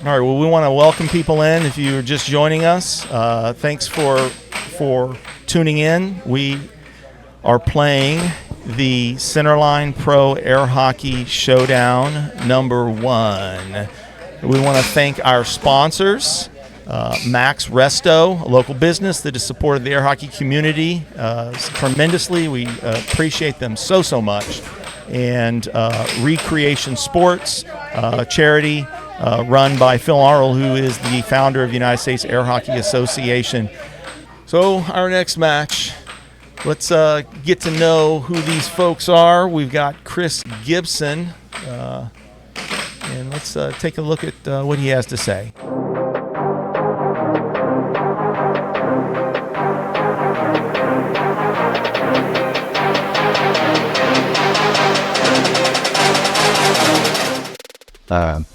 All right, well, we want to welcome people in. If you're just joining us, thanks for tuning in. We are playing the Centerline Pro Air Hockey Showdown #1. We want to thank our sponsors, MaxResto, a local business that has supported the air hockey community tremendously. We appreciate them so much. And Recreation Sports, charity run by Phil Arl, who is the founder of the United States Air Hockey Association. So our next match, let's get to know who these folks are. We've got Chris Gibson, and let's take a look at what he has to say.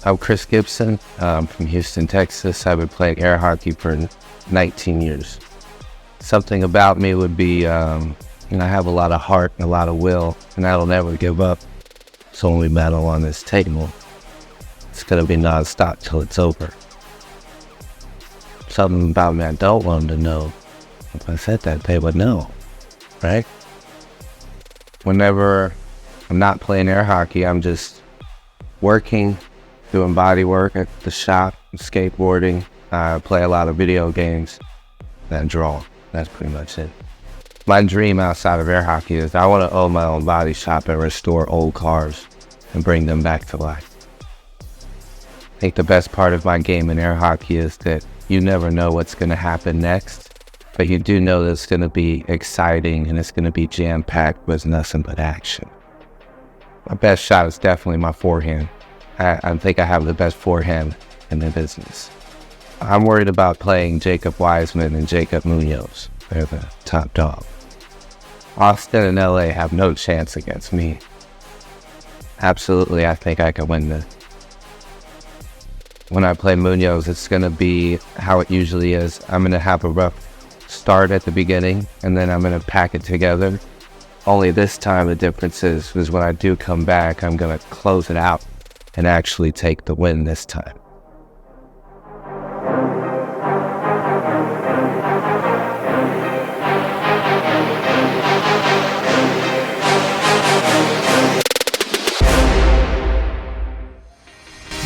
I'm Chris Gibson. I'm from Houston, Texas. I've been playing air hockey for 19 years. Something about me would be, I have a lot of heart and a lot of will, and I'll never give up. So when we battle on this table, it's going to be nonstop till it's over. Something about me I don't want them to know. If I said that, they would know, right? Whenever I'm not playing air hockey, I'm just working, doing body work at the shop, skateboarding. I play a lot of video games, then draw. That's pretty much it. My dream outside of air hockey is I want to own my own body shop and restore old cars and bring them back to life. I think the best part of my game in air hockey is that you never know what's going to happen next, but you do know that it's going to be exciting and it's going to be jam-packed with nothing but action. My best shot is definitely my forehand. I think I have the best forehand in the business. I'm worried about playing Jacob Weissman and Jacob Munoz. They're the top dog. Austin and LA have no chance against me. Absolutely, I think I can win this. When I play Munoz, it's going to be how it usually is. I'm going to have a rough start at the beginning, and then I'm going to pack it together. Only this time the difference is when I do come back, I'm going to close it out and actually take the win this time.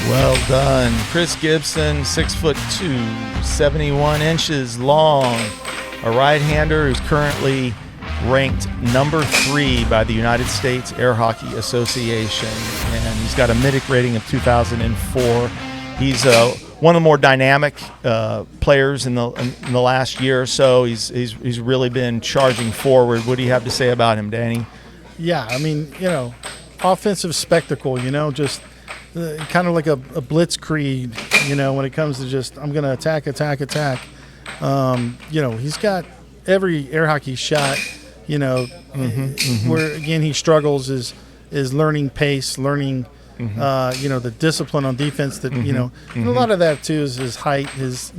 Well done. Chris Gibson, 6'2", 71 inches long, a right-hander who's currently ranked #3 by the United States Air Hockey Association, and he's got a Mitic rating of 2004. He's one of the more dynamic players in the last year or so. He's really been charging forward. What do you have to say about him, Danny? Yeah, I mean, offensive spectacle. Just kind of like a blitzkrieg. When it comes to just I'm going to attack. He's got every air hockey shot. Where again he struggles is learning pace, learning the discipline on defense. That and a lot of that too is his height. His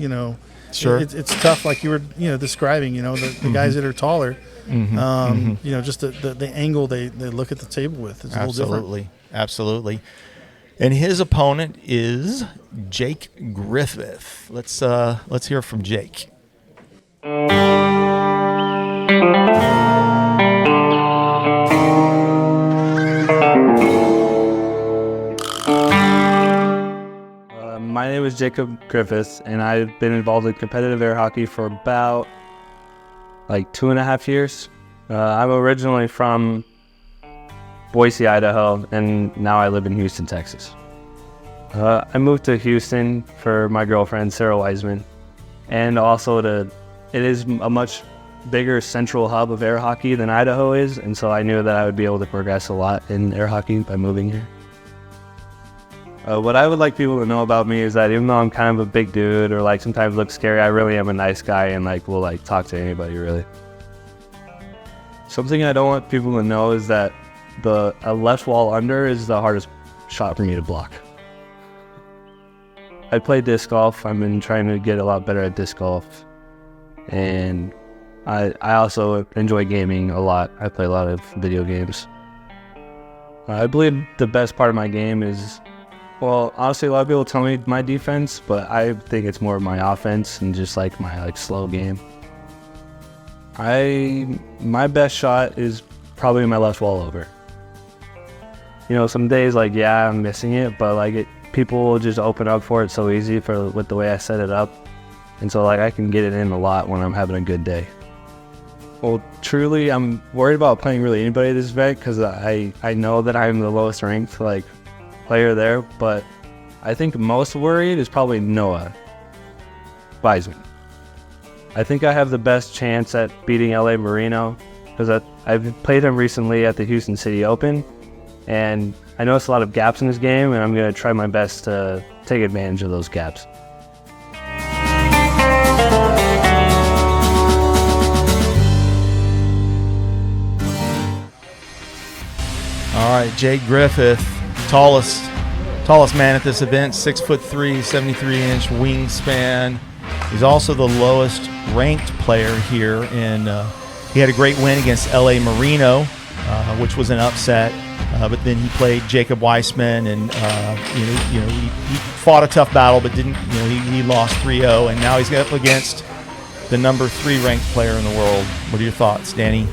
Sure. It's tough, like you were describing. The guys that are taller, just the angle they look at the table with is a little different. Absolutely. And his opponent is Jake Griffith. Let's hear from Jake. My name is Jacob Griffith, and I've been involved in competitive air hockey for about 2.5 years. I'm originally from Boise, Idaho, and now I live in Houston, Texas. I moved to Houston for my girlfriend, Sarah Weissman, and also it is a much bigger central hub of air hockey than Idaho is, and so I knew that I would be able to progress a lot in air hockey by moving here. What I would like people to know about me is that even though I'm kind of a big dude or sometimes look scary, I really am a nice guy and will talk to anybody really. Something I don't want people to know is that a left wall under is the hardest shot for me to block. I play disc golf. I've been trying to get a lot better at disc golf, and I also enjoy gaming a lot. I play a lot of video games. I believe the best part of my game is Well, honestly, a lot of people tell me my defense, but I think it's more of my offense and just like my slow game. My best shot is probably my left wall over. You know, some days I'm missing it, but people will just open up for it so easy with the way I set it up, and so I can get it in a lot when I'm having a good day. Well, truly, I'm worried about playing really anybody this event because I know that I'm the lowest ranked player there, but I think most worried is probably Noah Weissman. I think I have the best chance at beating LA Marino because I've played him recently at the Houston City Open, and I noticed a lot of gaps in his game, and I'm going to try my best to take advantage of those gaps. All right, Jake Griffith, tallest man at this event, 6'3", 73-inch wingspan. He's also the lowest ranked player here, and he had a great win against LA Marino, which was an upset. But then he played Jacob Weissman, and he fought a tough battle, but didn't. He lost 3-0, and now he's up against the number 3 ranked player in the world. What are your thoughts, Danny?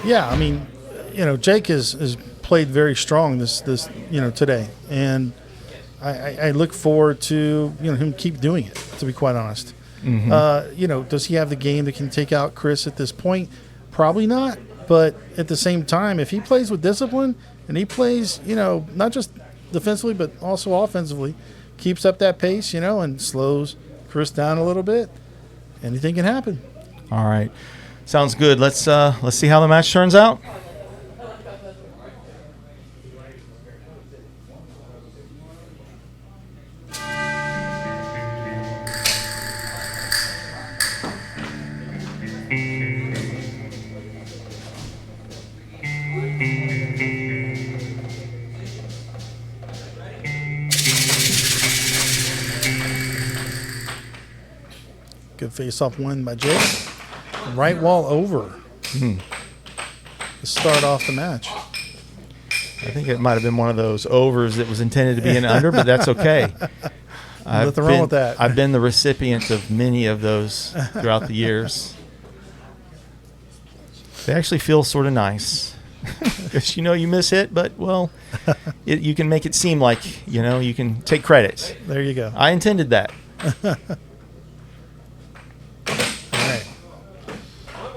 Yeah, I mean, Jake is played very strong this today, and I look forward to him keep doing it, to be quite honest. Mm-hmm. Does he have the game that can take out Chris at this point? Probably not, but at the same time, if he plays with discipline and he plays not just defensively but also offensively, keeps up that pace and slows Chris down a little bit, anything can happen. All right, sounds good. Let's see how the match turns out. Good face-off win by Jake. Right wall over to start off the match. I think it might have been one of those overs that was intended to be an under, but that's okay. Nothing wrong with that. I've been the recipient of many of those throughout the years. They actually feel sort of nice. Because you miss hit, but you can make it seem like you can take credit. There you go. I intended that.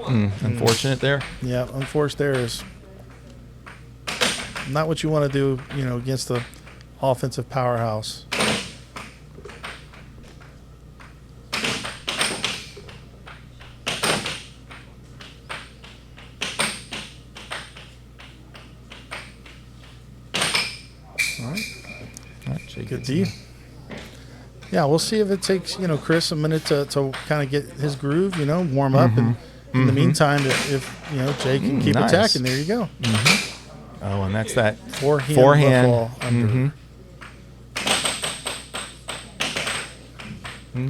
Unfortunate there. Yeah, unfortunate there is not what you want to do, against the offensive powerhouse. All right, Jake, good D. Yeah, we'll see if it takes Chris a minute to kind of get his groove, warm up, and in the meantime, if Jake can keep attacking, there you go. Oh, and that's that forehand. Ball under.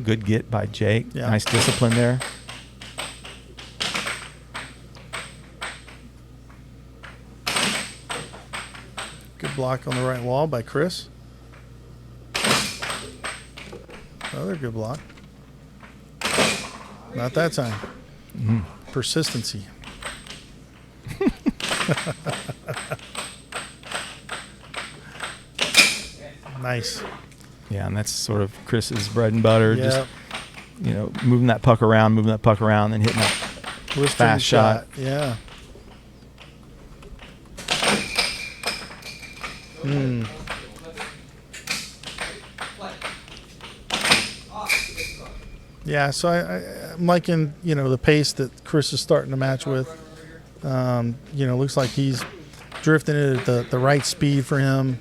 Good get by Jake. Yeah. Nice discipline there. Good block on the right wall by Chris. Another good block. Not that time. Persistency. Nice. Yeah, and that's sort of Chris's bread and butter. Yep. Just moving that puck around, then hitting that fast shot. Yeah. Yeah, so I'm liking, the pace that Chris is starting the match with. Looks like he's drifting it at the right speed for him.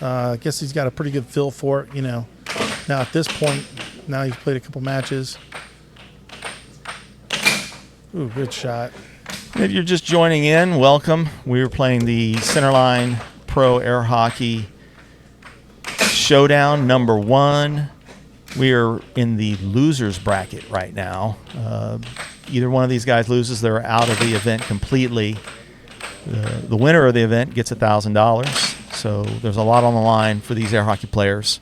I guess he's got a pretty good feel for it, Now at this point, now he's played a couple matches. Ooh, good shot. If you're just joining in, welcome. We were playing the Centerline Pro Air Hockey Showdown number 1. We are in the losers bracket right now. Either one of these guys loses, they're out of the event completely. The winner of the event gets $1,000. So there's a lot on the line for these air hockey players.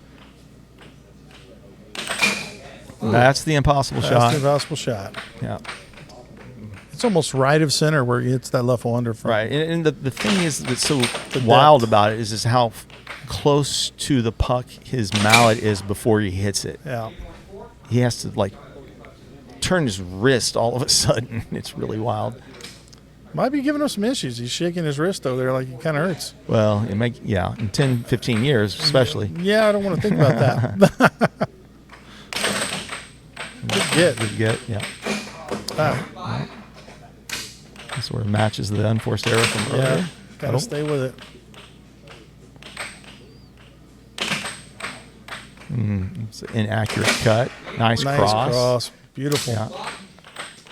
That's the impossible shot. That's the impossible shot. Yeah. It's almost right of center where he hits that left wall under. Right. And the thing is that's so wild about it is how close to the puck his mallet is before he hits it. Yeah. He has to, like, turn his wrist all of a sudden. It's really wild. Might be giving him some issues. He's shaking his wrist over there like it kind of hurts. Well, in 10, 15 years especially. Yeah, I don't want to think about that. Good get, yeah. Ah, This sort of matches the unforced error from earlier. yeah, got to stay with it. It's an inaccurate cut. Nice cross. Beautiful.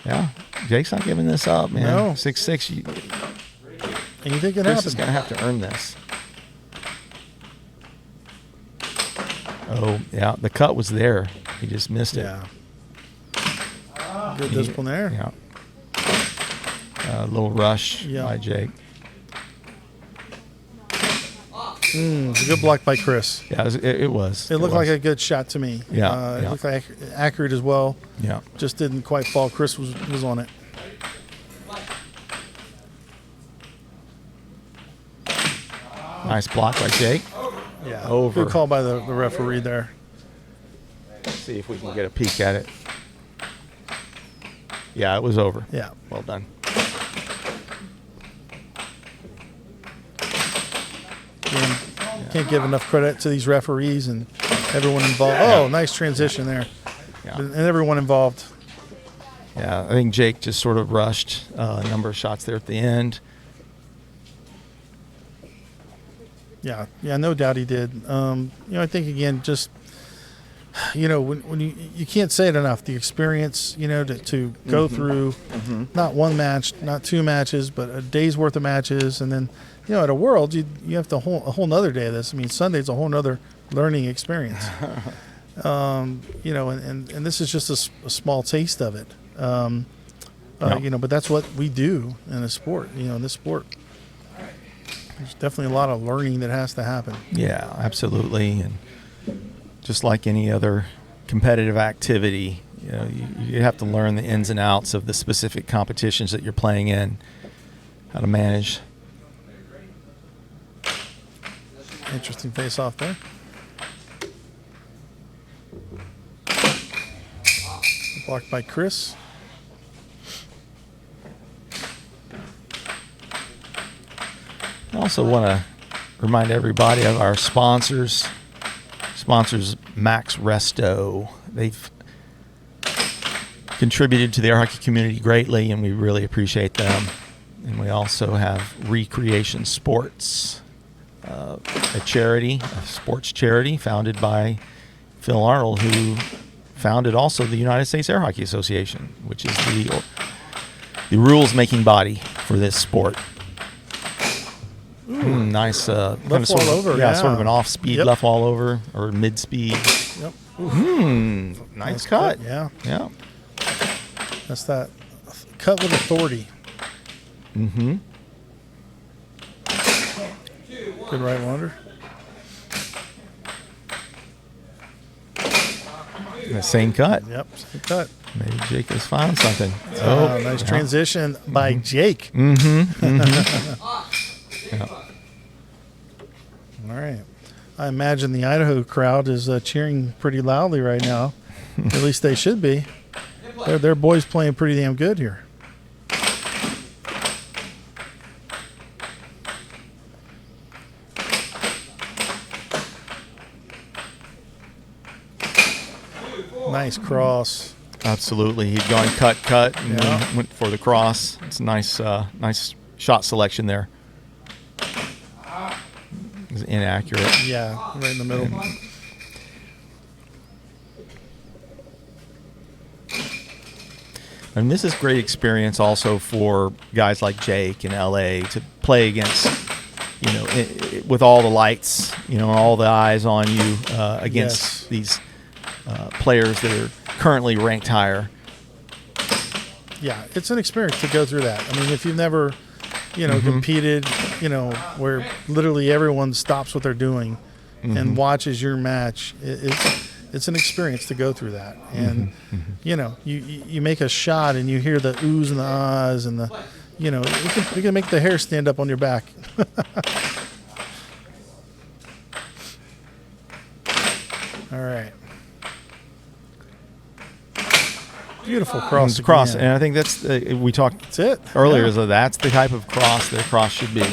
Yeah. Jake's not giving this up, man. No. 6'6". Anything can Chris is happen. going to have to earn this. Oh, yeah. The cut was there. He just missed it. Yeah. Good discipline there. Yeah. A little rush by Jake. It's a good block by Chris. Yeah, it was. It looked like a good shot to me. Yeah, It looked like accurate as well. Yeah. Just didn't quite fall. Chris was on it. Nice block by Jake. Yeah. Over. Good call by the referee there. Let's see if we can get a peek at it. Yeah, it was over. Yeah. Well done. Can't give enough credit to these referees and everyone involved. Oh, nice transition there. Yeah. And everyone involved. Yeah, I think Jake just sort of rushed a number of shots there at the end. Yeah, no doubt he did. I think again, just when you can't say it enough. The experience, to go through not one match, not two matches, but a day's worth of matches, and then at a World, you have a whole nother day of this. I mean, Sunday's a whole nother learning experience. And this is just a small taste of it. But that's what we do in a sport. In this sport. There's definitely a lot of learning that has to happen. Yeah, absolutely. And just like any other competitive activity, you have to learn the ins and outs of the specific competitions that you're playing in, how to manage. Interesting face-off there. Blocked by Chris. I also want to remind everybody of our sponsors. Sponsors MaxResto. They've contributed to the air hockey community greatly, and we really appreciate them. And we also have Recreation Sports, a sports charity founded by Phil Arnold, who founded also the United States Air Hockey Association, which is the rules-making body for this sport. Nice left wall over. Yeah, sort of an off-speed Yep. left wall over or mid-speed. Yep. Nice cut. Yeah. Yeah. That's that cut with authority. Mm-hmm. Good right wonder. The same cut. Yep. Same cut. Maybe Jake has found something. Nice transition by Jake. Yeah. All right. I imagine the Idaho crowd is cheering pretty loudly right now. At least they should be. Their boys playing pretty damn good here. Nice cross. Absolutely. He'd gone cut, and then went for the cross. It's a nice shot selection there. It was inaccurate. Yeah, right in the middle. And this is great experience also for guys like Jake in LA to play against, with all the lights, all the eyes on you against these players that are currently ranked higher. Yeah, it's an experience to go through that. I mean, if you've never, competed, where literally everyone stops what they're doing and watches your match. It's an experience to go through that. And, you make a shot and you hear the oohs and the ahs and the, it can make the hair stand up on your back. All right. Beautiful cross. It's cross, and I think that's we talked That's it. earlier. Yeah. So that's the type of cross that a cross should be.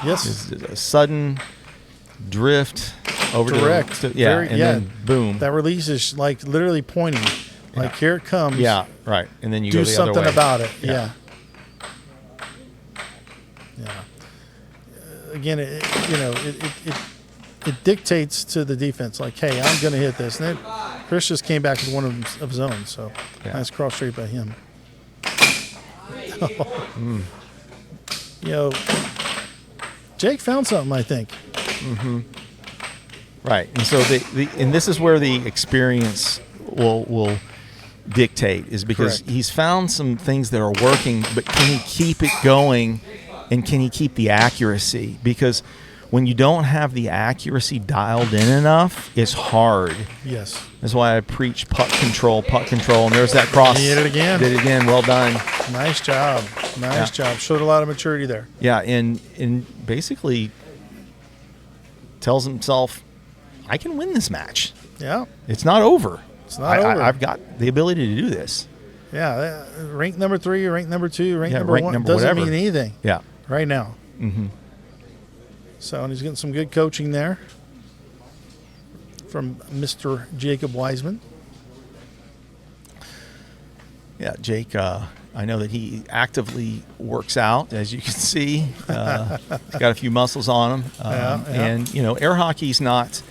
Yes. Is a sudden drift over Direct. to then boom. That release is like literally pointing. Like here it comes. Yeah, right. And then you Do go the other something way. about it. Yeah. Yeah. Again, it dictates to the defense, like, hey, I'm going to hit this. And then Chris just came back with one of his own, so nice cross straight by him. Jake found something, I think. Right, and so and this is where the experience will dictate, is because Correct. he's found some things that are working, but can he keep it going, and can he keep the accuracy? Because when you don't have the accuracy dialed in enough, it's hard. Yes. That's why I preach puck control, and there's that cross. He hit it again. Did it again. Well done. Nice job. Nice job. Showed a lot of maturity there. Yeah, and basically tells himself, I can win this match. Yeah. It's not over. It's not over. I've got the ability to do this. Yeah. Rank number 3, rank number 2, rank number rank 1 number doesn't whatever. mean anything Yeah. right now. So, and he's getting some good coaching there from Mr. Jacob Weissman. Yeah, Jake, I know that he actively works out, as you can see. He's got a few muscles on him. And, air hockey's not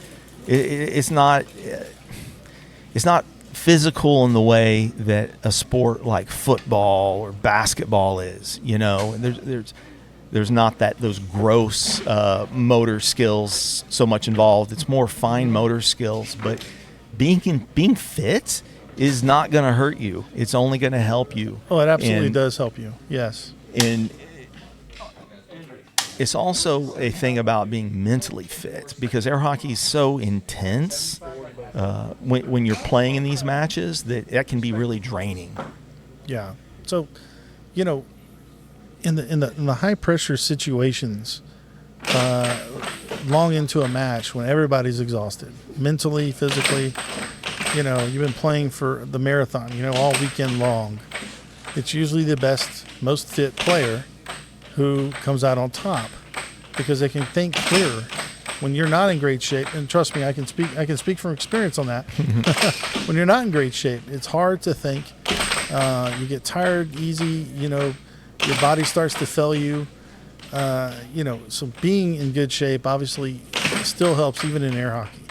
it's not physical in the way that a sport like football or basketball is. There's not those gross motor skills so much involved. It's more fine motor skills. But being fit is not going to hurt you. It's only going to help you. Oh, it absolutely does help you. Yes. And it's also a thing about being mentally fit, because air hockey is so intense when you're playing in these matches that can be really draining. Yeah. So, in the high pressure situations, long into a match when everybody's exhausted, mentally, physically, you've been playing for the marathon, all weekend long. It's usually the best, most fit player who comes out on top, because they can think clearer. When you're not in great shape, and trust me, I can speak from experience on that. When you're not in great shape, it's hard to think. You get tired easy, your body starts to fail you. So being in good shape obviously still helps even in air hockey.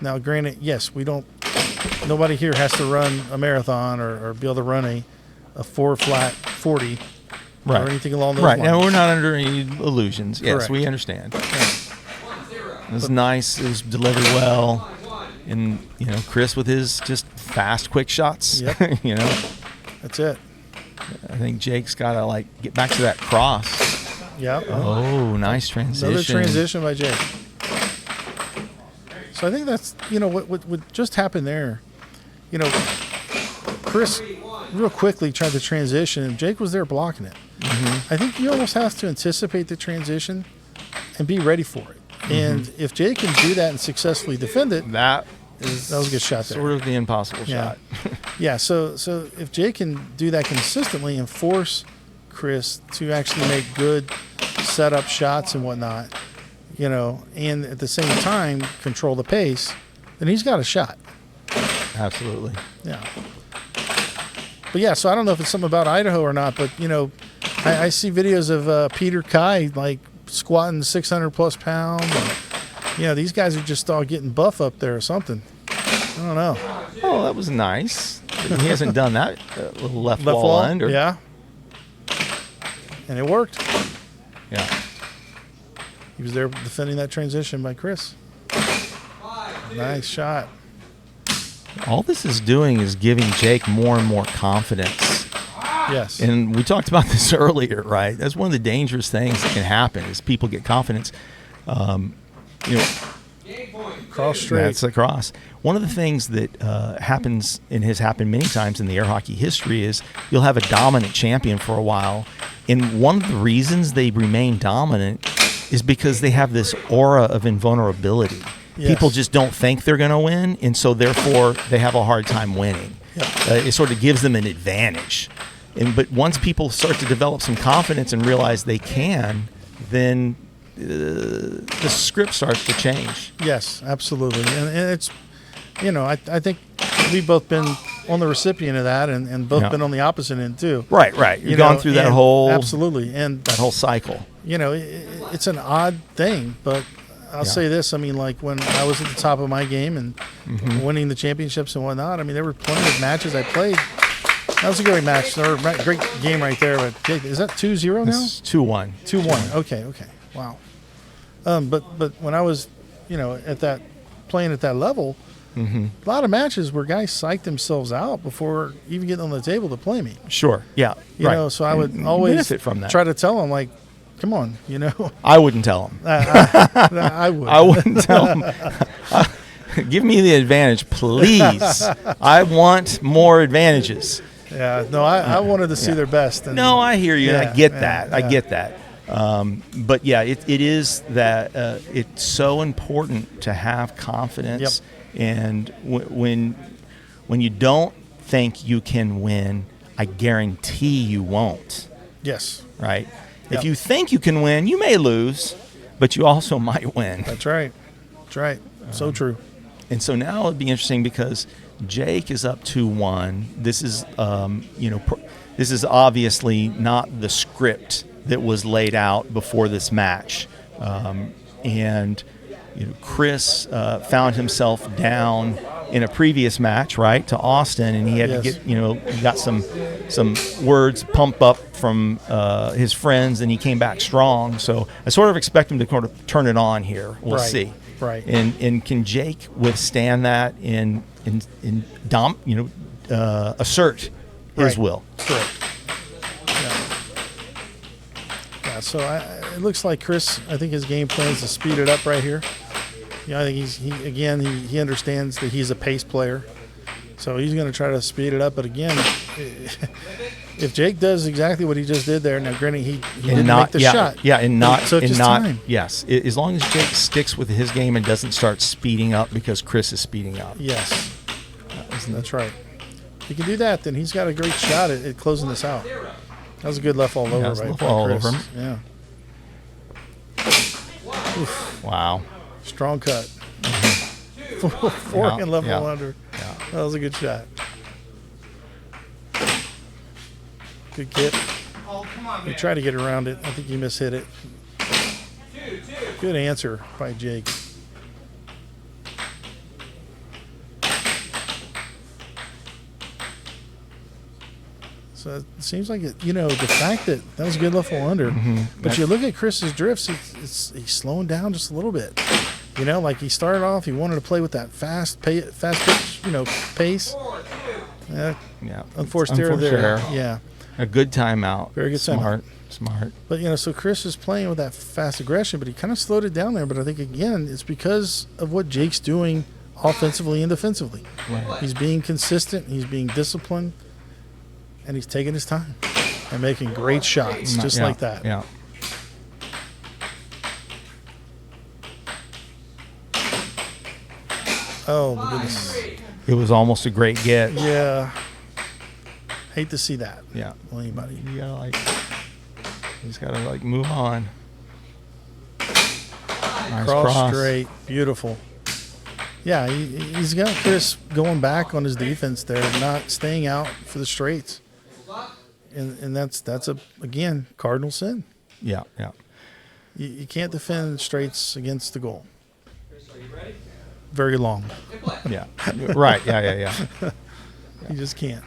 Now granted, yes, nobody here has to run a marathon or be able to run a 4-flat 40 or anything along those lines. Right. Now, we're not under any illusions. Yes, Correct. we understand. It was nice. It was delivered well. And, Chris with his just fast, quick shots. Yep. That's it. I think Jake's got to, get back to that cross. Yeah. Oh, nice transition. Another transition by Jake. So I think that's, what just happened there. Chris real quickly tried to transition, and Jake was there blocking it. I think you almost have to anticipate the transition and be ready for it. And if Jake can do that and successfully defend it, That was a good shot there. sort of the impossible shot. Yeah, so if Jake can do that consistently and force Chris to actually make good setup shots and whatnot, and at the same time control the pace, then he's got a shot. Absolutely. Yeah. But yeah, so I don't know if it's something about Idaho or not, but I see videos of Peter Kai squatting 600 plus pounds. And, these guys are just all getting buff up there or something. I don't know. Oh, that was nice. He hasn't done that little left wall under. Yeah. And it worked. Yeah. He was there defending that transition by Chris. Nice shot. All this is doing is giving Jake more and more confidence Yes. And we talked about this earlier, right? That's one of the dangerous things that can happen is people get confidence. Cross straight. That's a cross. One of the things that happens and has happened many times in the air hockey history is you'll have a dominant champion for a while. And one of the reasons they remain dominant is because they have this aura of invulnerability. Yes. People just don't think they're going to win, and so therefore they have a hard time winning. It sort of gives them an advantage. But once people start to develop some confidence and realize they can, then the script starts to change. Yes, absolutely. And it's, I think we've both been on the recipient of that and both been on the opposite end too. Right. You've gone through that whole... Absolutely. And that whole cycle. It's an odd thing, but I'll say this. I mean, like when I was at the top of my game and winning the championships and whatnot, I mean, there were plenty of matches I played. That was a great match. Or great game right there. But Jake, is that 2-0 now? It's 2-1. 2-1. Okay. Wow. But when I was, at that playing at that level, a lot of matches where guys psyched themselves out before even getting on the table to play me. Sure. Yeah. You know, so I would always benefit from that. Try to tell them, like, come on, I wouldn't tell them. I would. I wouldn't tell them. Give me the advantage, please. I want more advantages. Yeah. No, I wanted to see their best. And, no, I hear you. Yeah, and I get that. yeah. I get that. But yeah, it is that it's so important to have confidence. Yep. And when you don't think you can win, I guarantee you won't. Yes. Right? Yep. If you think you can win, you may lose, but you also might win. That's right. So true. And so now it'd be interesting because Jake is up 2-1. This is, this is obviously not the script that was laid out before this match. And Chris found himself down in a previous match, right, to Austin, and he had to get, he got some words pumped up from his friends, and he came back strong. So I sort of expect him to kind of turn it on here. We'll see. Right. And can Jake withstand that and assert his will? Correct. Yeah, so it looks like Chris, I think his game plan is to speed it up right here. I think he understands that he's a pace player. So he's going to try to speed it up. But again, if Jake does exactly what he just did there, now granted he didn't make the shot. Yeah, and not took his time. Yes, as long as Jake sticks with his game and doesn't start speeding up because Chris is speeding up. Yes, that's right. If he can do that, then he's got a great shot at closing this out. That was a good left all over, right? Left all over him. Yeah. Oof. Wow. Strong cut. Forehand left all under. Yeah. That was a good shot. Good kick. He tried to get around it. I think he mishit it. Good answer by Jake. So it seems like it, the fact that was a good left all under. But you look at Chris's drifts, he's slowing down just a little bit. Like he started off, he wanted to play with that fast pitch, pace. Unforced error there. Yeah. A good timeout. Very good Smart. But, so Chris is playing with that fast aggression, but he kind of slowed it down there. But I think, again, it's because of what Jake's doing offensively and defensively. Right. He's being consistent. He's being disciplined. And he's taking his time and making great shots just like that. Yeah. Oh, my goodness. It was almost a great get. Yeah. Hate to see that. Yeah. Well, anybody. You gotta he's gotta move on. Nice cross. Straight. Beautiful. Yeah, he's got Chris going back on his defense there, not staying out for the straights. And that's again, cardinal sin. Yeah. You can't defend straights against the goal. Very long. Yeah. Right. Yeah. You just can't.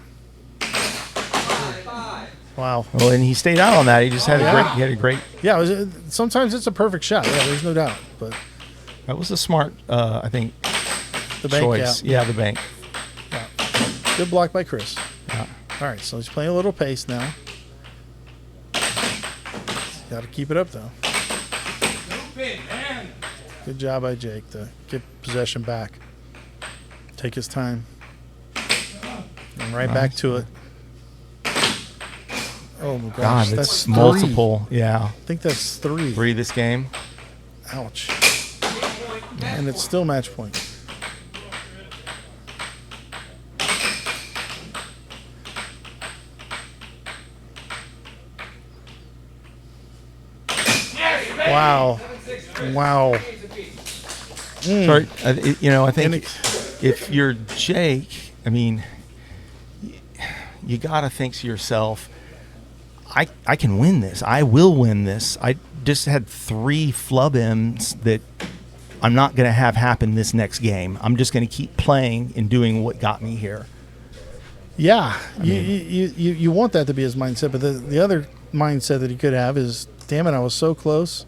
Wow. Well, and he stayed out on that. He just had a great. Yeah. Sometimes it's a perfect shot. Yeah, there's no doubt. But that was a smart, I think, the bank choice. Yeah, the bank. Yeah. Good block by Chris. Yeah. All right, so he's playing a little pace now. Got to keep it up, though. Good job by Jake to get possession back. Take his time. And right back to it. Oh, my gosh. God, that's it's multiple. Yeah. I think that's 3. 3 this game. Ouch. And it's still match point. Wow. Wow. Sorry, I think if you're Jake, I mean, you got to think to yourself, I can win this. I will win this. I just had 3 flub M's that I'm not going to have happen this next game. I'm just going to keep playing and doing what got me here. Yeah, you want that to be his mindset, but the other mindset that he could have is, damn it, I was so close.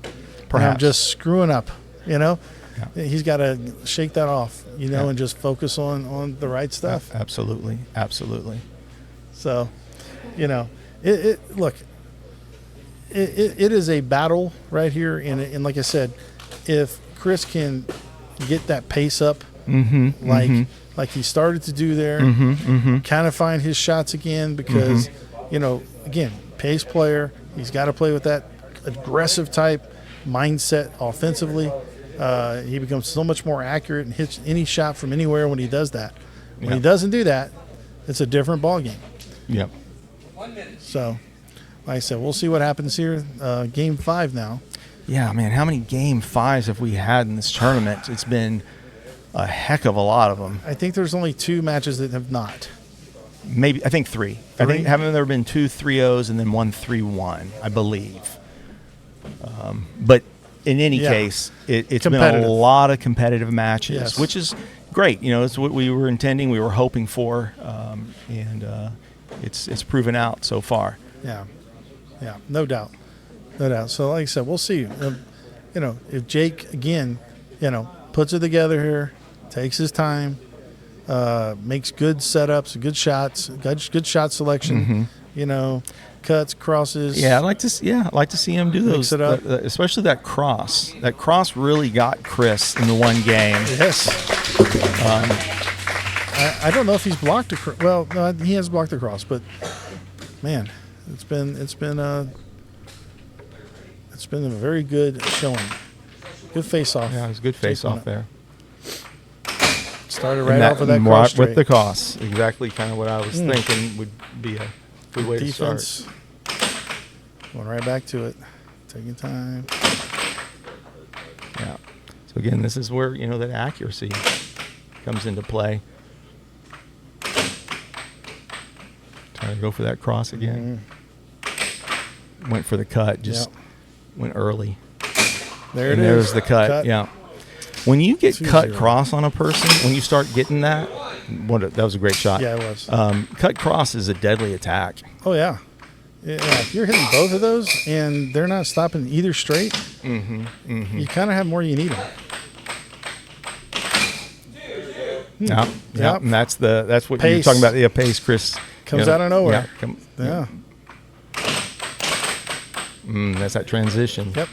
And I'm just screwing up, Yeah. He's got to shake that off, and just focus on the right stuff. Absolutely. So, look, it is a battle right here. And like I said, if Chris can get that pace up, like he started to do there, kind of find his shots again, because, again, pace player, he's got to play with that aggressive type mindset offensively. He becomes so much more accurate and hits any shot from anywhere when he does that. When he doesn't do that, it's a different ball game. Yep. So, like I said, we'll see what happens here. Game 5 now. Yeah, man, how many game 5s have we had in this tournament? It's been a heck of a lot of them. I think there's only 2 matches that have not. I think 3. I think haven't there been 2 3-0s and then 1 3-1, I believe. But in any case, it's been a lot of competitive matches, which is great. It's what we were intending, we were hoping for, and it's proven out so far. Yeah, no doubt. So, like I said, we'll see. If Jake again, puts it together here, takes his time, makes good setups, good shots, good shot selection. Cuts, crosses. Yeah, I'd like to see him do those. Mix it up. Especially that cross. That cross really got Chris in the one game. Yes. I don't know if he's blocked well, no, he has blocked the cross, but man, it's been a very good showing. Good face-off. Yeah, it was a good face-off there. Started right off with that cross straight. With the cross. Exactly kind of what I was thinking would be a good way defense. To start. Going right back to it. Taking time. Yeah. So, again, this is where, that accuracy comes into play. Trying to go for that cross again. Went for the cut. Just went early. There it is. There's the cut. Yeah. When you get cut cross on a person, when you start getting that was a great shot. Yeah, it was. Cut cross is a deadly attack. Oh, yeah. Yeah, if you're hitting both of those and they're not stopping either straight, you kind of have more you need them. Yeah, and that's what pace. you're talking about. The pace, Chris comes out of nowhere. Yeah. That's that transition. Yep.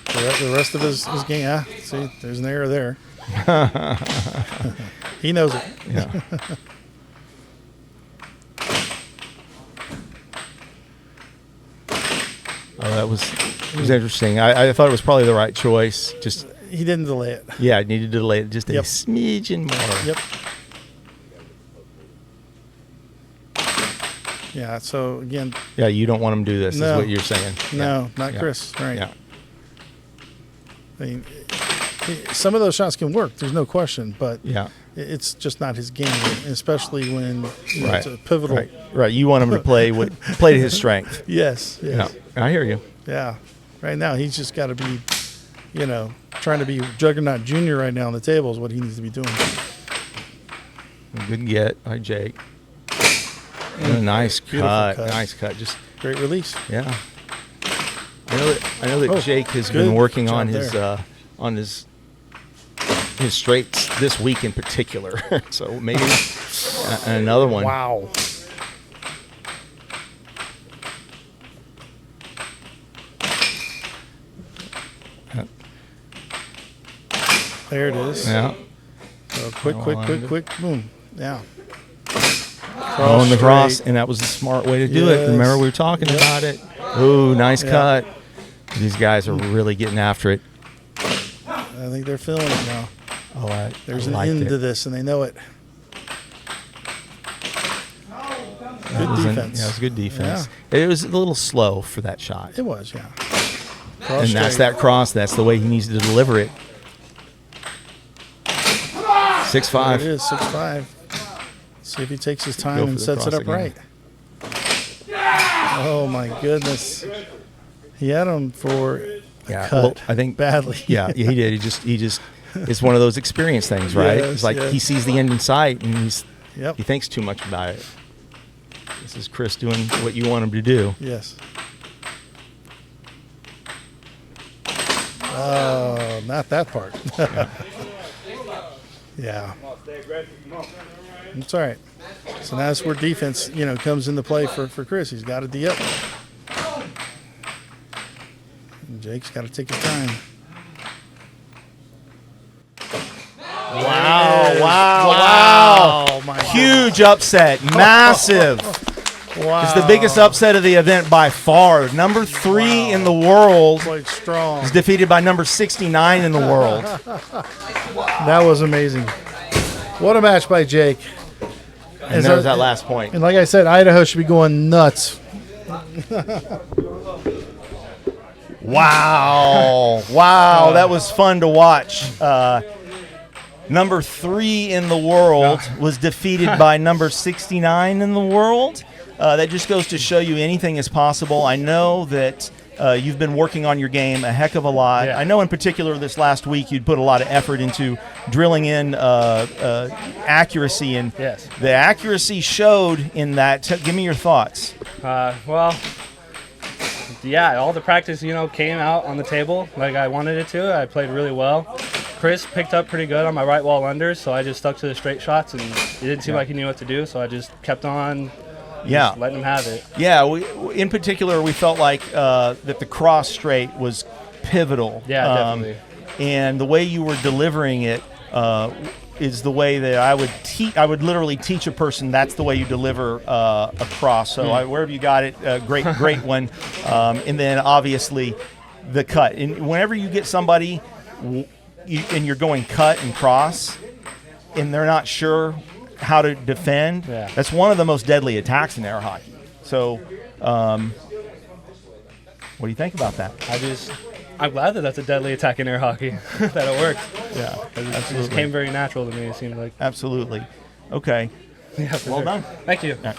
The rest of his game. See, there's an error there. He knows it. Yeah. That was interesting. I thought it was probably the right choice. Just he didn't delay it. Yeah, I needed to delay it just a smidgen more. Yep. Yeah. So again. Yeah, you don't want him to do this. Is what you're saying. No, not Chris. Right. Yeah. I mean, some of those shots can work. There's no question, but it's just not his game, especially when it's a pivotal. Right. You want him to play to his strength. Yes. Yeah. I hear you. Yeah. Right now, he's just got to be, trying to be Juggernaut Junior right now on the table is what he needs to be doing. Good get by Jake. Nice cut. Nice cut. Just great release. Yeah. I know that Jake has been working on his straights this week in particular. So maybe another one. Wow. There it is. Yeah. So quick, boom. Yeah. On the cross, straight. and that was the smart way to do it. Yes. Remember, we were talking about it. Ooh, nice cut. These guys are really getting after it. I think they're feeling it now. Oh, There's I an liked end it. to this, and they know it. That Good was defense. Yeah, it was good defense. It was a little slow for that shot. It was, yeah. Cross And that's straight. that cross. That's the way he needs to deliver it. There 6'5". it is, 6'5". See if he takes his Go time for and the sets it cross up again. right. Oh, my goodness. He had him for Yeah, cut well, I think badly. Yeah, he did. He just. It's one of those experience things, right? Yes, It's like yes. he sees the end in sight, and Yep. he thinks too much about it. This is Chris doing what you want him to do. Yes. Oh, not that part. Yeah. It's all right. So now that's where defense, comes into play for Chris. He's got to D up. And Jake's got to take his time. Wow. My Huge upset. Massive. Wow. It's the biggest upset of the event by far. Number 3 in the world Quite strong. is defeated by number 69 in the world. That was amazing. What a match by Jake. And there's that last point. And like I said, Idaho should be going nuts. Wow. Wow. That was fun to watch. Number 3 in the world was defeated by number 69 in the world. That just goes to show you anything is possible. I know that you've been working on your game a heck of a lot. Yeah. I know in particular this last week you'd put a lot of effort into drilling in accuracy, and Yes. the accuracy showed in that. Give me your thoughts. Well, yeah, all the practice, came out on the table like I wanted it to. I played really well. Chris picked up pretty good on my right wall unders, so I just stuck to the straight shots, and it didn't seem like he knew what to do, so I just kept on Yeah. just letting him have it. Yeah, in particular, we felt like that the cross straight was pivotal. Yeah, definitely. And the way you were delivering it is the way that I would teach. I would literally teach a person that's the way you deliver a cross. So wherever you got it, great one. And then obviously the cut. And whenever you get somebody and you're going cut and cross, and they're not sure how to defend, that's one of the most deadly attacks in air hockey. So what do you think about that? I'm glad that that's a deadly attack in air hockey, that it works. Yeah, It just came very natural to me, it seemed like. absolutely. Okay. Yeah, for Well sure. done. Thank you. Yeah.